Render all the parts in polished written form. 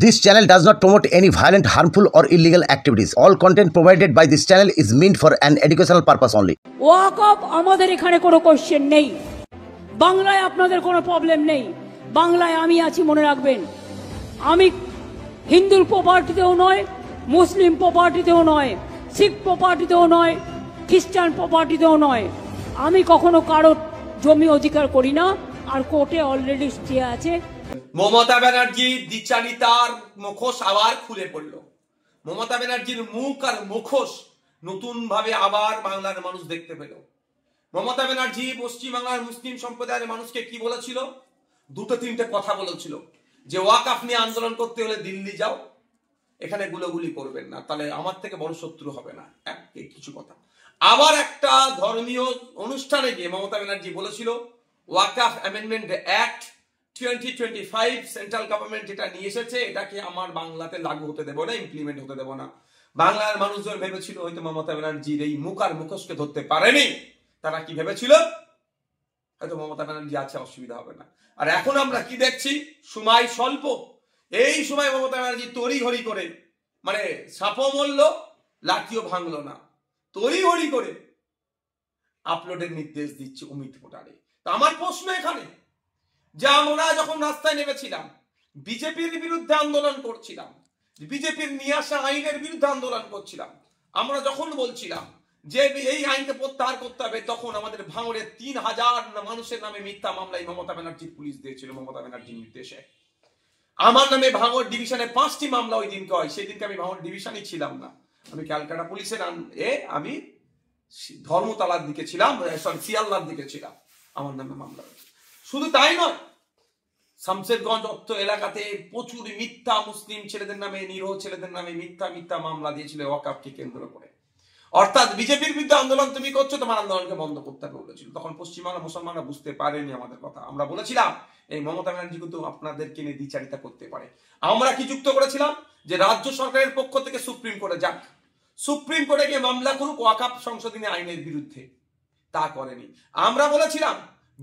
This channel does not promote any violent, harmful, or illegal activities. All content provided by this channel is meant for an educational purpose only. ওয়াকফ আমাদের এখানে কোনো question নেই, বাংলায় আপনাদের কোনো problem নেই, বাংলায় আমি আছি মনে রাখবেন। আমি হিন্দুর প্রপার্টিতেও নয়, মুসলিম প্রপার্টিতেও নয়, শিখ প্রপার্টিতেও নয়, খ্রিস্টান প্রপার্টিতেও নয়। আমি কখনো কারো জমি অধিকার করি না, আর কোর্টে অলরেডি স্টে আছে। মমতা ব্যানার্জি দ্বিচারিতার মুখোশ আবার খুলে পড়ল। মমতা ব্যানার্জির মুখ আর মুখোশ নতুন ভাবে আবার বাংলার মানুষ দেখতে পেল। মমতা ব্যানার্জি পশ্চিমবাংলার মুসলিম সম্প্রদায়ের মানুষকে কি বলেছিল? দুটো তিনটে কথা বলেছিল, যে ওয়াকফ নিয়ে আন্দোলন করতে হলে দিল্লি যাও, এখানে গুলোগুলি করবেন না, তাহলে আমার থেকে বড় শত্রু হবে না, কিছু কথা। আবার একটা ধর্মীয় অনুষ্ঠানে গিয়ে মমতা ব্যানার্জি বলেছিল ওয়াকফ অ্যামেন্ডমেন্ট অ্যাক্ট 2025 সেন্ট্রাল গভর্নমেন্ট যেটা নিয়ে এসেছে এটাকে আমার বাংলাতে লাগু হতে দেবো না, ইমপ্লিমেন্ট হতে দেবো না। বাংলার মানুষজন ভেবেছিল হয়তো মমতা ব্যানার্জির এই মুখ আর মুখোশকে ধরতে পারেনি, তারা কি ভেবেছিল হয়তো মমতা ব্যানার্জি আছে, অসুবিধা হবে না। আর এখন আমরা কি দেখছি? সময় স্বল্প, এই সময় মমতা ব্যানার্জি তড়িঘড়ি করে, মানে সাপও মরল লাঠিও ভাঙলো না, তড়িঘড়ি করে আপলোডের নির্দেশ দিচ্ছে অমিত পোর্টালে। তো আমার প্রশ্ন এখানে, যে আমরা যখন রাস্তায় নেমেছিলাম, বিজেপির বিরুদ্ধে আন্দোলন করছিলাম, বিজেপির নিয়ে আসা আইনের বিরুদ্ধে আন্দোলন করছিলাম, আমরা যখন বলছিলাম যে এই আইনকে প্রত্যাহার করতে হবে, তখন আমাদের ভাঙড়ে 3000 মানুষের নামে মিথ্যা মামলায় মমতা ব্যানার্জির পুলিশ দিয়েছিল মমতা ব্যানার্জির নির্দেশে। আমার নামে ভাঙড় ডিভিশনে 5টি মামলা ওই দিনকে হয়, সেই দিনকে আমি ভাঙড় ডিভিশনই ছিলাম না, আমি ক্যালকাটা পুলিশের আমি ধর্মতলার দিকে ছিলাম, সরি শিয়ালদার দিকে ছিলাম, আমার নামে মামলা। শুধু তাই নয়, শামশেরগঞ্জ অত্র এলাকাতে প্রচুর মিথ্যা মুসলিম ছেলেদের নামে, নিরীহ ছেলেদের নামে মিথ্যা মামলা দিয়েছিল ওয়াকফকে কেন্দ্র করে। অর্থাৎ বিজেপির বিরুদ্ধে আন্দোলন তুমি করছো, তোমার আন্দোলনকে বন্ধ করতে হবে বলেছিল। তখন পশ্চিমবাংলা মুসলমানরা বুঝতে পারেনি আমাদের কথা। আমরা বলেছিলাম এই মমতা ব্যানার্জি কিন্তু আপনাদেরকে নিয়ে দ্বিচারিতা করতে পারে। আমরা কি যুক্ত করেছিলাম যে রাজ্য সরকারের পক্ষ থেকে সুপ্রিম কোর্টে যাক, সুপ্রিম কোর্টে গিয়ে মামলা করুক ওয়াকফ সংশোধনী আইনের বিরুদ্ধে, তা করেনি। আমরা বলেছিলাম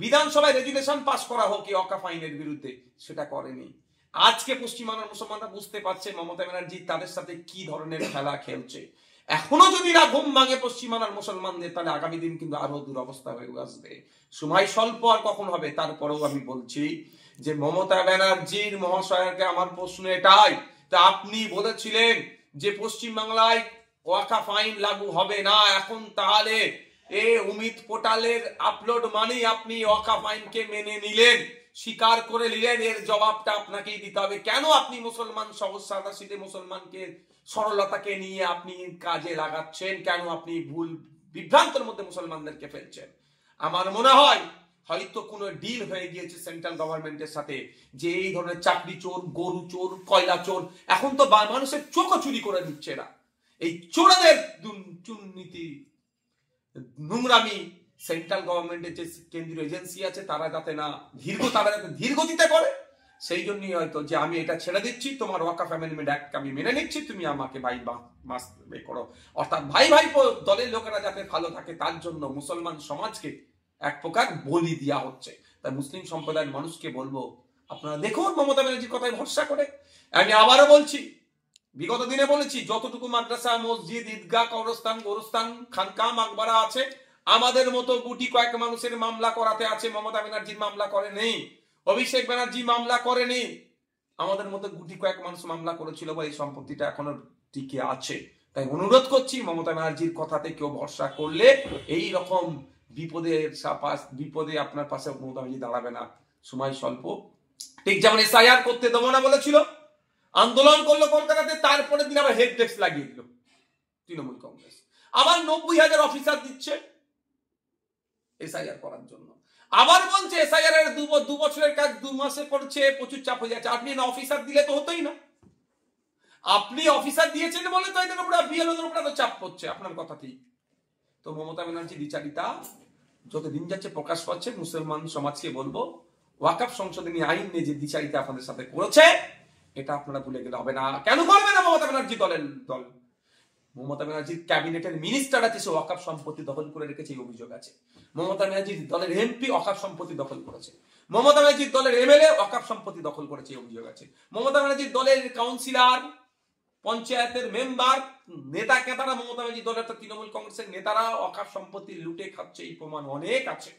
বিধানসভায় রেজুলেশন পাস করা হোক এই ওয়াকফ আইনের বিরুদ্ধে, সেটা করেনি। আজকে পশ্চিমবাংলার মুসলমানরা বুঝতে পারছে মমতা ব্যানার্জি তাদের সাথে কি ধরনের খেলা খেলছে। এখনো যদি না ঘুম ভাঙে পশ্চিমবাংলার মুসলমানদের, তাহলে আগামী দিন কিন্তু আরো দুরবস্থা হয়ে আসবে। সময় স্বল্প আর কখন হবে, তারপরেও আমি বলছি যে মমতা ব্যানার্জির মহাশয়কে আমার প্রশ্ন এটাই, তা আপনি বলেছিলেন যে পশ্চিমবাংলায় ওয়াকফ আইন লাগু হবে না, এখন তাহলে অমিত পোর্টালের আপলোড মানেই আপনি ওয়াকফ আইনকে মেনে নিলেন, স্বীকার করে নিলেন, এর জবাবটা আপনাকেই দিতে হবে। কেন আপনি মুসলমান সহজ সাদা সিধে মুসলমানকে সরলতাকে নিয়ে আপনি কাজে লাগাচ্ছেন? কেন আপনি ভুল বিভ্রান্তের মধ্যে মুসলমানদেরকে ফেলছেন? আমার মনে হয় হয়তো কোনো ডিল হয়ে গিয়েছে সেন্ট্রাল গভর্নমেন্টের সাথে, যে এই ধরনের চাকরি চোর, গরু চোর, কয়লা চোর, এখন তো মানুষের চোখও চুরি করে দিচ্ছে এরা। এই চোরাদের দুর্নীতি নোংরামি সেন্ট্রাল গভর্নমেন্টের যে কেন্দ্রীয় এজেন্সি আছে তারা যাতে ধীর গতিতে করে, সেই জন্যই হয়তো যে আমি এটা ছেড়ে দিচ্ছি, তোমার ওয়াকফ অ্যামেন্ডমেন্ট অ্যাক্ট আমি মেনে নিচ্ছি, তুমি আমাকে ভাই মাস করো। অর্থাৎ ভাই দলের লোকেরা যাতে ভালো থাকে তার জন্য মুসলমান সমাজকে এক প্রকার বলি দেওয়া হচ্ছে। তাই মুসলিম সম্প্রদায়ের মানুষকে বলবো, আপনারা দেখুন মমতা ব্যানার্জির কথায় ভরসা করে। আমি আবারও বলছি, বিগত দিনে বলেছি, যতটুকু মাদ্রাসা, মসজিদ, ঈদগাহ, কবরস্থান, গোরস্থান, খানকা, মাকবারা আছে, আমাদের মতো গুটি কয়েক মানুষের মামলা করাতে আছে। মমতা ব্যানার্জির মামলা করেনি, অভিষেক ব্যানার্জি মামলা করেনি, আমাদের মতো গুটি কয়েক মানুষ মামলা করেছিল বলে এই সম্পত্তিটা এখনো টিকে আছে। তাই অনুরোধ করছি, মমতা ব্যানার্জির কথাতে কেউ ভরসা করলে এই রকম বিপদে আপনার পাশে মমতা ব্যানার্জি দাঁড়াবে না। সময় স্বল্প, ঠিক যেমন এসআইআর করতে দেবো না বলেছিল, আন্দোলন করলো কলকাতাতে, তারপরে দিন আবার হেড ডেস্ক লাগিয়ে দিল তৃণমূল কংগ্রেস, আবার 90,000 অফিসার দিচ্ছে এসআইআর করার জন্য। আবার বলছে এসআইআর এর 2 বছরের কাজ 2 মাসে করছে, প্রচুর চাপ হয়ে যাচ্ছে। আপনি না অফিসার দিলে তো হতোই না, আপনি অফিসার দিয়েছেন বলে তো এদের উপরে বিএলওদের উপরে তো চাপ পড়ছে, আপনার কথা ঠিক। তো মমতা ব্যানার্জি দ্বিচারিতা যত দিন যাচ্ছে প্রকাশ পাচ্ছে। মুসলমান সমাজকে বলবো, ওয়াকফ সংশোধনী আইন নিয়ে যে দ্বিচারিতা আপনাদের সাথে করেছে, এটা আপনারা ভুলে গেলে হবে না। কেন করবে না মমতা ব্যানার্জি দল? মমতা ব্যানার্জির ক্যাবিনেটের মিনিস্টার আছে, সে ওয়াকফ সম্পত্তি দখল করে রেখেছে, এই অভিযোগ আছে। মমতা ব্যানার্জির দলের এমপি ওয়াকফ সম্পত্তি দখল করেছে। মমতা ব্যানার্জির দলের এমএলএ ওয়াকফ সম্পত্তি দখল করেছে, এই অভিযোগ আছে। মমতা ব্যানার্জির দলের কাউন্সিলর, পঞ্চায়েতের মেম্বার, নেতা কেতারা, মমতা ব্যানার্জির দলের তৃণমূল কংগ্রেসের নেতারা ওয়াকফ সম্পত্তি লুটে খাচ্ছে, এই প্রমাণ অনেক আছে।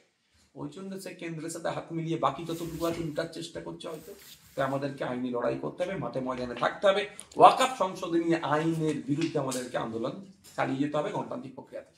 ওই জন্য সে কেন্দ্রের সাথে হাত মিলিয়ে বাকি যতটুকু আছে লুটার চেষ্টা করছে হয়তো। তাই আমাদেরকে আইনি লড়াই করতে হবে, মাঠে ময়দানে থাকতে হবে, ওয়াকফ সংশোধনী আইনের বিরুদ্ধে আমাদেরকে আন্দোলন চালিয়ে যেতে হবে গণতান্ত্রিক প্রক্রিয়াতে।